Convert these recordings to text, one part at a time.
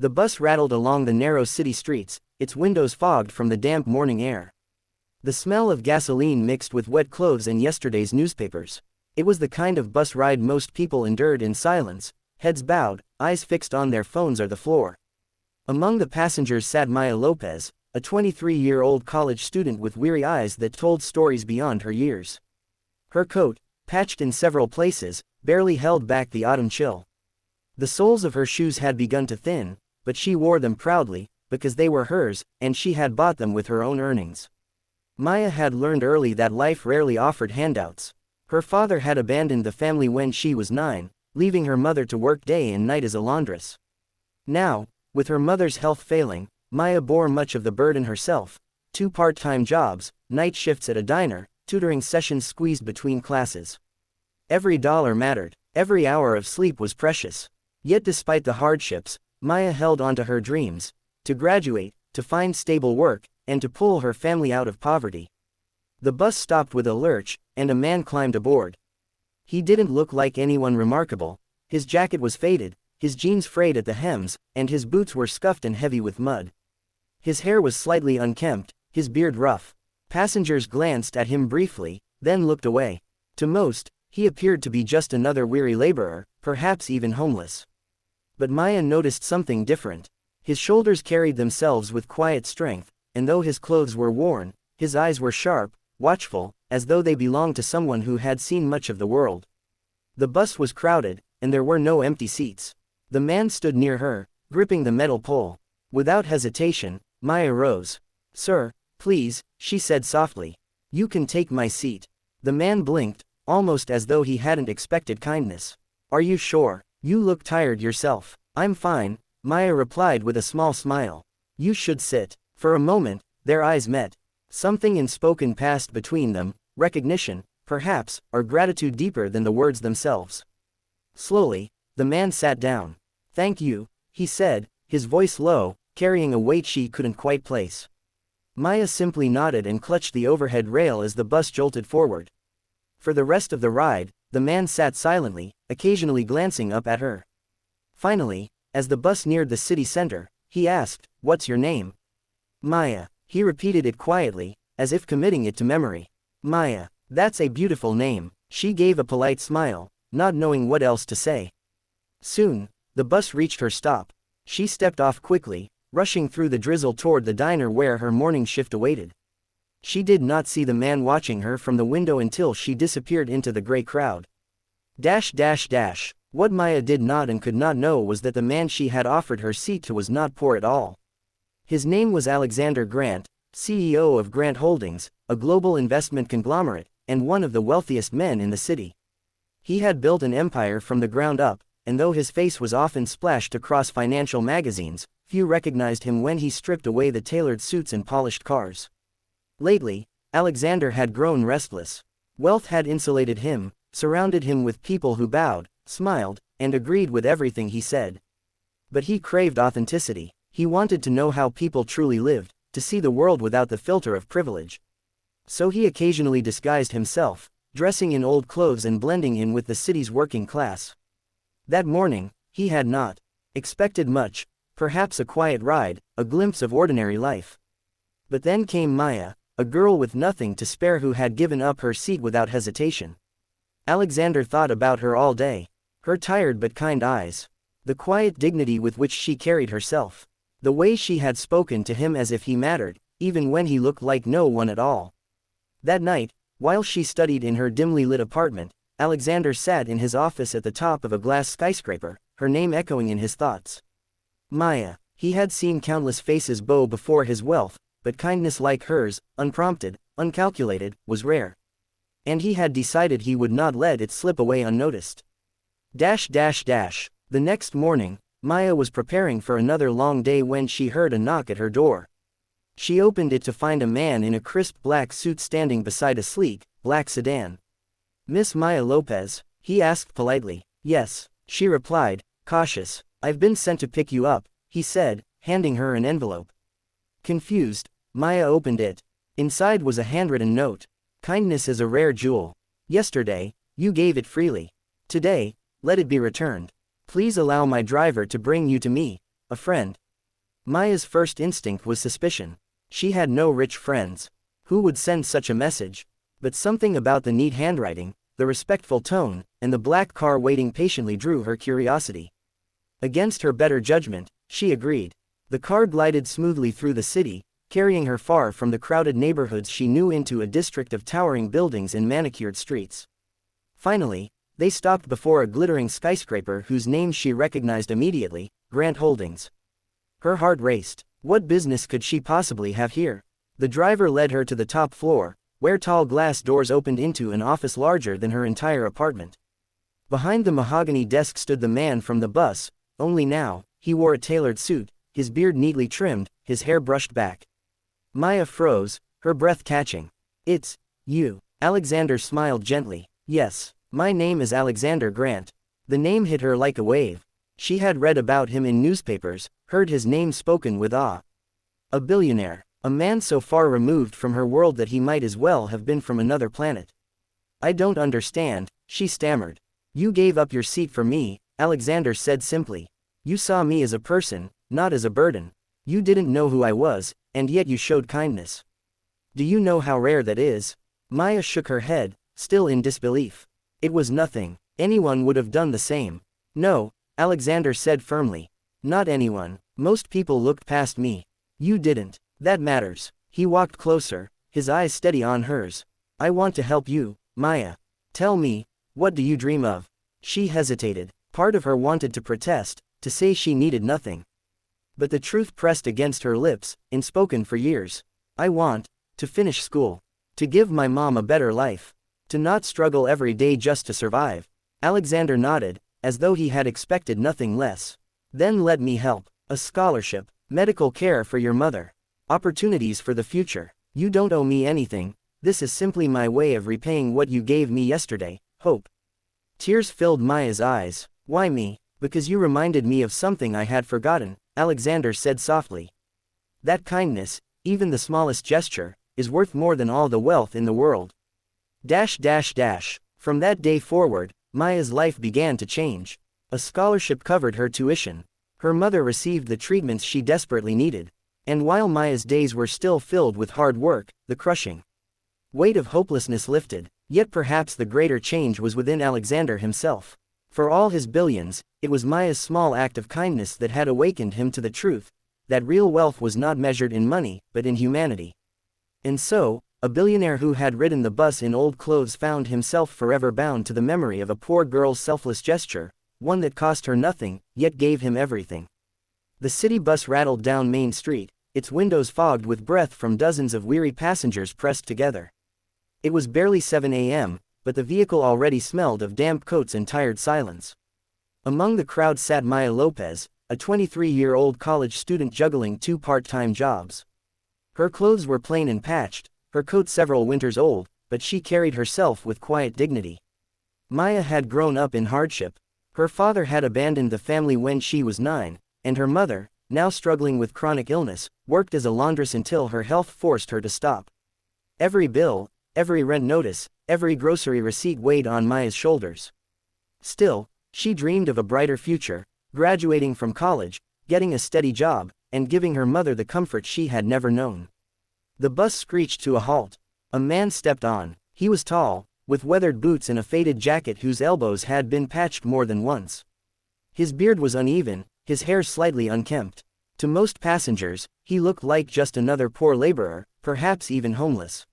The bus rattled along the narrow city streets, its windows fogged from the damp morning air. The smell of gasoline mixed with wet clothes and yesterday's newspapers. It was the kind of bus ride most people endured in silence, heads bowed, eyes fixed on their phones or the floor. Among the passengers sat Maya Lopez, a 23-year-old college student with weary eyes that told stories beyond her years. Her coat, patched in several places, barely held back the autumn chill. The soles of her shoes had begun to thin, but she wore them proudly, because they were hers, and she had bought them with her own earnings. Maya had learned early that life rarely offered handouts. Her father had abandoned the family when she was 9, leaving her mother to work day and night as a laundress. Now, with her mother's health failing, Maya bore much of the burden herself: 2 part-time jobs, night shifts at a diner, tutoring sessions squeezed between classes. Every dollar mattered, every hour of sleep was precious. Yet despite the hardships, Maya held on to her dreams: to graduate, to find stable work, and to pull her family out of poverty. The bus stopped with a lurch, and a man climbed aboard. He didn't look like anyone remarkable. His jacket was faded, his jeans frayed at the hems, and his boots were scuffed and heavy with mud. His hair was slightly unkempt, his beard rough. Passengers glanced at him briefly, then looked away. To most, he appeared to be just another weary laborer, perhaps even homeless. But Maya noticed something different. His shoulders carried themselves with quiet strength, and though his clothes were worn, his eyes were sharp, watchful, as though they belonged to someone who had seen much of the world. The bus was crowded, and there were no empty seats. The man stood near her, gripping the metal pole. Without hesitation, Maya rose. "Sir, please," she said softly. "You can take my seat." The man blinked, almost as though he hadn't expected kindness. "Are you sure? You look tired yourself." "I'm fine," Maya replied with a small smile. "You should sit." For a moment, their eyes met. Something unspoken passed between them, recognition, perhaps, or gratitude deeper than the words themselves. Slowly, the man sat down. "Thank you," he said, his voice low, carrying a weight she couldn't quite place. Maya simply nodded and clutched the overhead rail as the bus jolted forward. For the rest of the ride, the man sat silently, occasionally glancing up at her. Finally, as the bus neared the city center, he asked, "What's your name?" "Maya." He repeated it quietly, as if committing it to memory. "Maya, that's a beautiful name." She gave a polite smile, not knowing what else to say. Soon, the bus reached her stop. She stepped off quickly, rushing through the drizzle toward the diner where her morning shift awaited. She did not see the man watching her from the window until she disappeared into the gray crowd. What Maya did not and could not know was that the man she had offered her seat to was not poor at all. His name was Alexander Grant, CEO of Grant Holdings, a global investment conglomerate, and one of the wealthiest men in the city. He had built an empire from the ground up, and though his face was often splashed across financial magazines, few recognized him when he stripped away the tailored suits and polished cars. Lately, Alexander had grown restless. Wealth had insulated him, surrounded him with people who bowed, smiled, and agreed with everything he said. But he craved authenticity. He wanted to know how people truly lived, to see the world without the filter of privilege. So he occasionally disguised himself, dressing in old clothes and blending in with the city's working class. That morning, he had not expected much, perhaps a quiet ride, a glimpse of ordinary life. But then came Maya, a girl with nothing to spare who had given up her seat without hesitation. Alexander thought about her all day. Her tired but kind eyes. The quiet dignity with which she carried herself. The way she had spoken to him as if he mattered, even when he looked like no one at all. That night, while she studied in her dimly lit apartment, Alexander sat in his office at the top of a glass skyscraper, her name echoing in his thoughts. Maya. He had seen countless faces bow before his wealth, but kindness like hers, unprompted, uncalculated, was rare. And he had decided he would not let it slip away unnoticed. The next morning, Maya was preparing for another long day when she heard a knock at her door. She opened it to find a man in a crisp black suit standing beside a sleek, black sedan. "Miss Maya Lopez?" he asked politely. "Yes," she replied, cautious. "I've been sent to pick you up," he said, handing her an envelope. Confused, Maya opened it. Inside was a handwritten note. "Kindness is a rare jewel. Yesterday, you gave it freely. Today, let it be returned. Please allow my driver to bring you to me." A friend. Maya's first instinct was suspicion. She had no rich friends. Who would send such a message? But something about the neat handwriting, the respectful tone, and the black car waiting patiently drew her curiosity. Against her better judgment, she agreed. The car glided smoothly through the city, carrying her far from the crowded neighborhoods she knew into a district of towering buildings and manicured streets. Finally, they stopped before a glittering skyscraper whose name she recognized immediately, Grant Holdings. Her heart raced. What business could she possibly have here? The driver led her to the top floor, where tall glass doors opened into an office larger than her entire apartment. Behind the mahogany desk stood the man from the bus, only now, he wore a tailored suit, his beard neatly trimmed, his hair brushed back. Maya froze, her breath catching. "It's you." Alexander smiled gently. "Yes, my name is Alexander Grant." The name hit her like a wave. She had read about him in newspapers, heard his name spoken with awe. A billionaire, a man so far removed from her world that he might as well have been from another planet. "I don't understand," she stammered. "You gave up your seat for me," Alexander said simply. "You saw me as a person, not as a burden. You didn't know who I was, and yet you showed kindness. Do you know how rare that is?" Maya shook her head, still in disbelief. "It was nothing. Anyone would have done the same." "No," Alexander said firmly. "Not anyone. Most people looked past me. You didn't. That matters." He walked closer, his eyes steady on hers. "I want to help you, Maya. Tell me, what do you dream of?" She hesitated. Part of her wanted to protest, to say she needed nothing. But the truth pressed against her lips, unspoken for years. "I want to finish school. To give my mom a better life. To not struggle every day just to survive." Alexander nodded, as though he had expected nothing less. "Then let me help. A scholarship, medical care for your mother. Opportunities for the future. You don't owe me anything, this is simply my way of repaying what you gave me yesterday, hope." Tears filled Maya's eyes. "Why me?" "Because you reminded me of something I had forgotten," Alexander said softly. "That kindness, even the smallest gesture, is worth more than all the wealth in the world." From that day forward, Maya's life began to change. A scholarship covered her tuition. Her mother received the treatments she desperately needed. And while Maya's days were still filled with hard work, the crushing weight of hopelessness lifted. Yet perhaps the greater change was within Alexander himself. For all his billions, it was Maya's small act of kindness that had awakened him to the truth, that real wealth was not measured in money, but in humanity. And so, a billionaire who had ridden the bus in old clothes found himself forever bound to the memory of a poor girl's selfless gesture, one that cost her nothing, yet gave him everything. The city bus rattled down Main Street, its windows fogged with breath from dozens of weary passengers pressed together. It was barely 7 a.m., but the vehicle already smelled of damp coats and tired silence. Among the crowd sat Maya Lopez, a 23-year-old college student juggling 2 part-time jobs. Her clothes were plain and patched, her coat several winters old, but she carried herself with quiet dignity. Maya had grown up in hardship. Her father had abandoned the family when she was 9, and her mother, now struggling with chronic illness, worked as a laundress until her health forced her to stop. Every bill, every rent notice, every grocery receipt weighed on Maya's shoulders. Still, she dreamed of a brighter future, graduating from college, getting a steady job, and giving her mother the comfort she had never known. The bus screeched to a halt. A man stepped on. He was tall, with weathered boots and a faded jacket whose elbows had been patched more than once. His beard was uneven, his hair slightly unkempt. To most passengers, he looked like just another poor laborer, perhaps even homeless.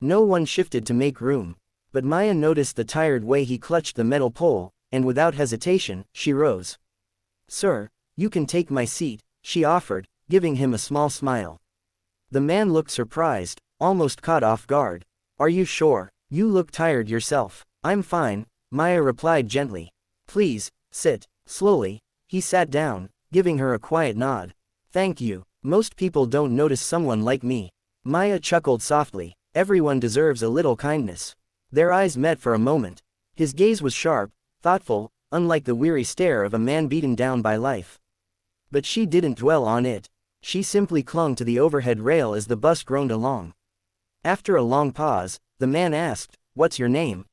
No one shifted to make room. But Maya noticed the tired way he clutched the metal pole, and without hesitation, she rose. "Sir, you can take my seat," she offered, giving him a small smile. The man looked surprised, almost caught off guard. "Are you sure? You look tired yourself." "I'm fine," Maya replied gently. "Please, sit." Slowly, he sat down, giving her a quiet nod. "Thank you. Most people don't notice someone like me." Maya chuckled softly. Everyone deserves a little kindness. Their eyes met for a moment. His gaze was sharp, thoughtful, unlike the weary stare of a man beaten down by life. But she didn't dwell on it. She simply clung to the overhead rail as the bus groaned along. After a long pause, the man asked, "What's your name?"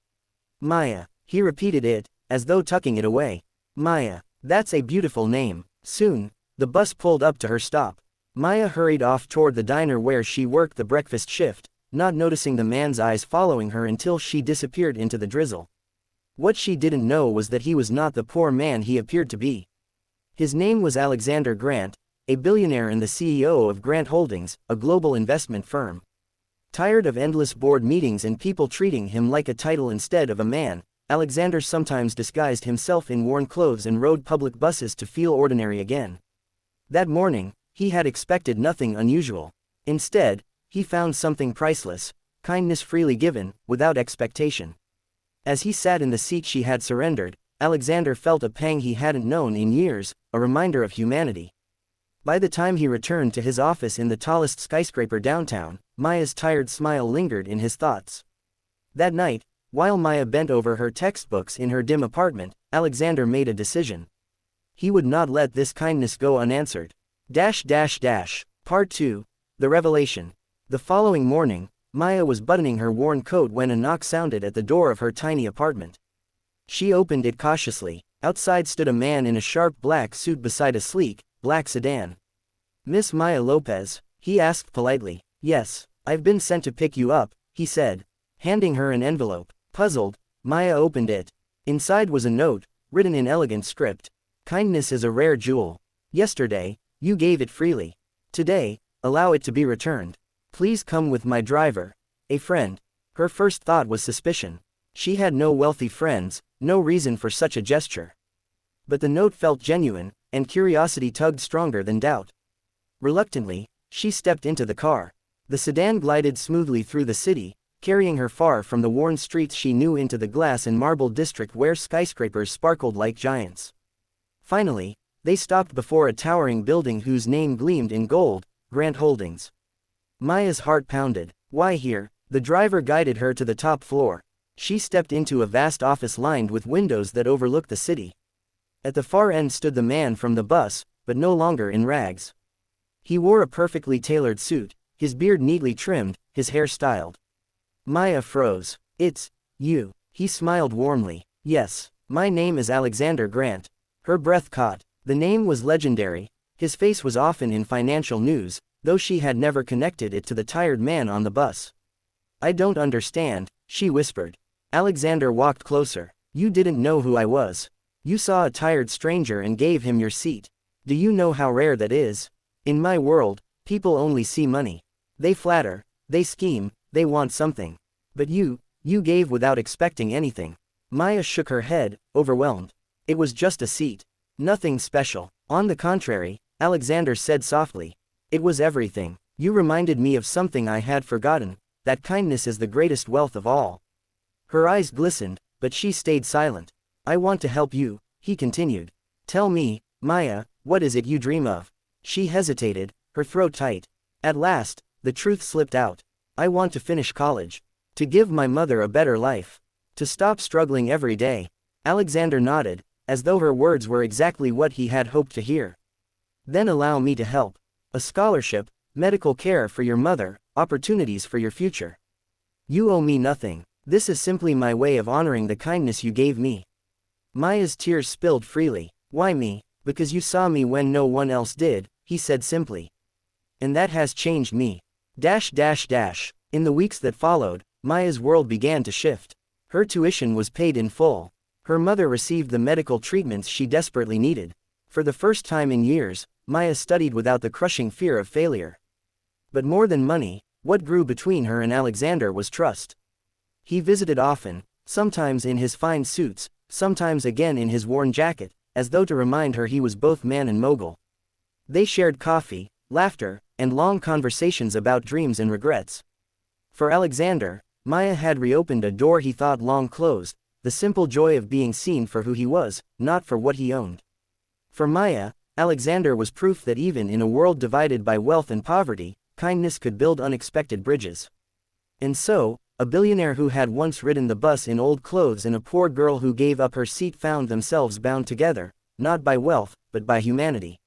"Maya." He repeated it, as though tucking it away. "Maya. That's a beautiful name." Soon, The bus pulled up to her stop. Maya hurried off toward the diner where she worked the breakfast shift, not noticing the man's eyes following her until she disappeared into the drizzle. What she didn't know was that he was not the poor man he appeared to be. His name was Alexander Grant, a billionaire and the CEO of Grant Holdings, a global investment firm. Tired of endless board meetings and people treating him like a title instead of a man, Alexander sometimes disguised himself in worn clothes and rode public buses to feel ordinary again. That morning, he had expected nothing unusual. Instead, he found something priceless: kindness freely given, without expectation. As he sat in the seat she had surrendered, Alexander felt a pang he hadn't known in years, a reminder of humanity. By the time he returned to his office in the tallest skyscraper downtown, Maya's tired smile lingered in his thoughts. That night, while Maya bent over her textbooks in her dim apartment, Alexander made a decision. He would not let this kindness go unanswered. Part 2. The Revelation. The following morning, Maya was buttoning her worn coat when a knock sounded at the door of her tiny apartment. She opened it cautiously. Outside stood a man in a sharp black suit beside a sleek, black sedan. "Miss Maya Lopez?" he asked politely. "Yes, I've been sent to pick you up," he said, handing her an envelope. Puzzled, Maya opened it. Inside was a note, written in elegant script. "Kindness is a rare jewel. Yesterday, you gave it freely. Today, allow it to be returned. Please come with my driver." A friend. Her first thought was suspicion. She had no wealthy friends, no reason for such a gesture. But the note felt genuine, and curiosity tugged stronger than doubt. Reluctantly, she stepped into the car. The sedan glided smoothly through the city, carrying her far from the worn streets she knew into the glass and marble district where skyscrapers sparkled like giants. Finally, they stopped before a towering building whose name gleamed in gold: Grant Holdings. Maya's heart pounded. Why here? The driver guided her to the top floor. She stepped into a vast office lined with windows that overlooked the city. At the far end stood the man from the bus, but no longer in rags. He wore a perfectly tailored suit, his beard neatly trimmed, his hair styled. Maya froze. "It's you." He smiled warmly. "Yes, my name is Alexander Grant." Her breath caught. The name was legendary. His face was often in financial news, though she had never connected it to the tired man on the bus. "I don't understand," she whispered. Alexander walked closer. "You didn't know who I was. You saw a tired stranger and gave him your seat. Do you know how rare that is? In my world, people only see money. They flatter, they scheme, they want something. But you gave without expecting anything." Maya shook her head, overwhelmed. "It was just a seat. Nothing special." "On the contrary," Alexander said softly. "It was everything. You reminded me of something I had forgotten, that kindness is the greatest wealth of all." Her eyes glistened, but she stayed silent. "I want to help you," he continued. "Tell me, Maya, what is it you dream of?" She hesitated, her throat tight. At last, the truth slipped out. "I want to finish college. To give my mother a better life. To stop struggling every day." Alexander nodded, as though her words were exactly what he had hoped to hear. "Then allow me to help. A scholarship, medical care for your mother, opportunities for your future. You owe me nothing. This is simply my way of honoring the kindness you gave me." Maya's tears spilled freely. "Why me?" "Because you saw me when no one else did," he said simply. "And that has changed me." In the weeks that followed, Maya's world began to shift. Her tuition was paid in full. Her mother received the medical treatments she desperately needed. For the first time in years, Maya studied without the crushing fear of failure. But more than money, what grew between her and Alexander was trust. He visited often, sometimes in his fine suits, sometimes again in his worn jacket, as though to remind her he was both man and mogul. They shared coffee, laughter, and long conversations about dreams and regrets. For Alexander, Maya had reopened a door he thought long closed, the simple joy of being seen for who he was, not for what he owned. For Maya, Alexander was proof that even in a world divided by wealth and poverty, kindness could build unexpected bridges. And so, a billionaire who had once ridden the bus in old clothes and a poor girl who gave up her seat found themselves bound together, not by wealth, but by humanity.